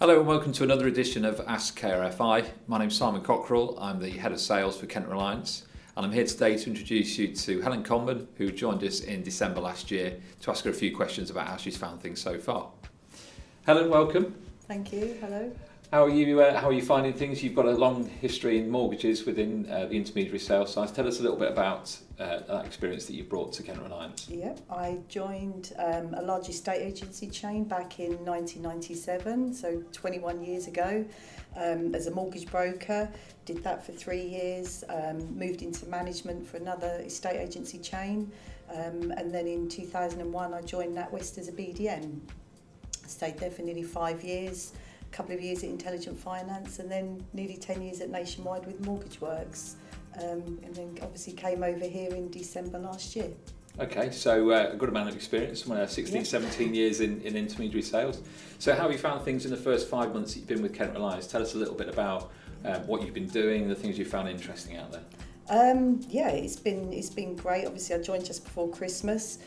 Hello and welcome to another edition of Ask KRFI. My name's Simon Cockerill. I'm the Head of Sales for Kent Reliance, and I'm here today to introduce you to Helen Comben, who joined us in December last year to ask her a few questions about how she's found things so far. Helen, welcome. Thank you. Hello. How are you finding things? You've got a long history in mortgages within the intermediary sales side. Tell us a little bit about that experience that you brought to Kent Reliance. Yep, I joined a large estate agency chain back in 1997, so 21 years ago, as a mortgage broker. Did that for 3 years, moved into management for another estate agency chain, and then in 2001 I joined NatWest as a BDM. Stayed there for nearly 5 years. Couple of years at Intelligent Finance, and then nearly 10 years at Nationwide with Mortgage Works, and then obviously came over here in December last year. Okay, so a good amount of experience, 16, 17 years in intermediary sales. So how have you found things in the first 5 months that you've been with Kent Reliance? Tell us a little bit about what you've been doing, the things you found interesting out there. Yeah, it's been great. Obviously, I joined just before Christmas,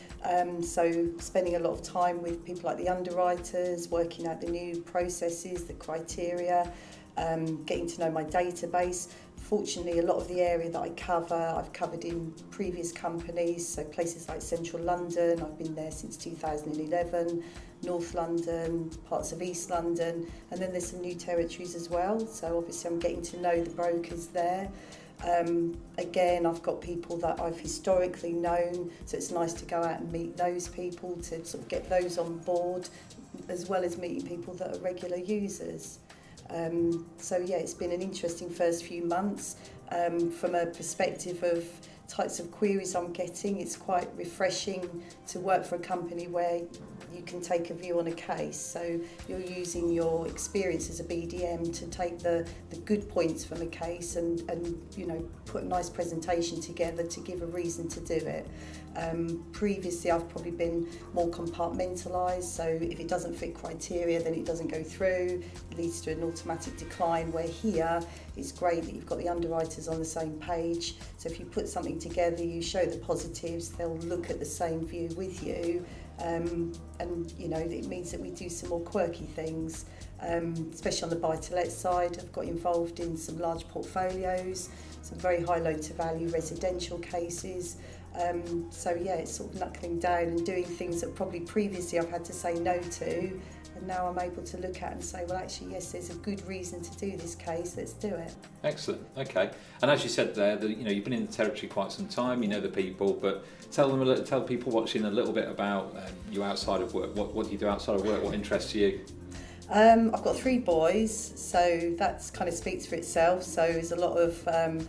so spending a lot of time with people like the underwriters, working out the new processes, the criteria, getting to know my database. Fortunately, a lot of the area that I cover, I've covered in previous companies, so places like Central London, I've been there since 2011, North London, parts of East London, and then there's some new territories as well, so obviously I'm getting to know the brokers there. Again, I've got people that I've historically known, so it's nice to go out and meet those people to sort of get those on board, as well as meeting people that are regular users. So yeah, it's been an interesting first few months. From a perspective of types of queries I'm getting, it's quite refreshing to work for a company where you can take a view on a case. So you're using your experience as a BDM to take the good points from a case and put a nice presentation together to give a reason to do it. Previously I've probably been more compartmentalised, so if it doesn't fit criteria then it doesn't go through, it leads to an automatic decline, where here it's great that you've got the underwriters on the same page, so if you put something together, you show the positives, they'll look at the same view with you, and it means that we do some more quirky things, especially on the buy-to-let side. I've got involved in some large portfolios, some very high loan-to-value residential cases. So yeah, it's sort of knuckling down and doing things that probably previously I've had to say no to, and now I'm able to look at and say, well, actually, yes, there's a good reason to do this case, let's do it. Excellent. Okay. And as you said there, you've been in the territory quite some time, you know the people, but tell people watching a little bit about you outside of work. What do you do outside of work? What interests you? I've got 3 boys, so that kind of speaks for itself. So there's a lot of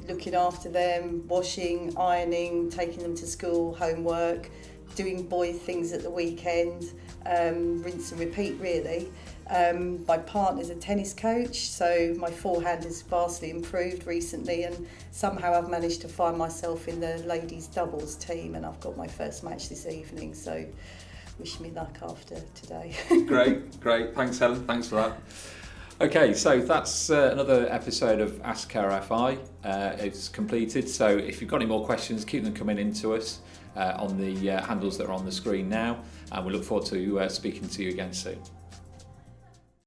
looking after them, washing, ironing, taking them to school, homework, doing boy things at the weekend, rinse and repeat really. My partner's a tennis coach, so my forehand has vastly improved recently, and somehow I've managed to find myself in the ladies doubles team, and I've got my first match this evening, so wish me luck after today. Great. Thanks, Helen. Thanks for that. Okay, so that's another episode of Ask KRFI. It's completed, so if you've got any more questions, keep them coming in to us on the handles that are on the screen now, and we look forward to speaking to you again soon.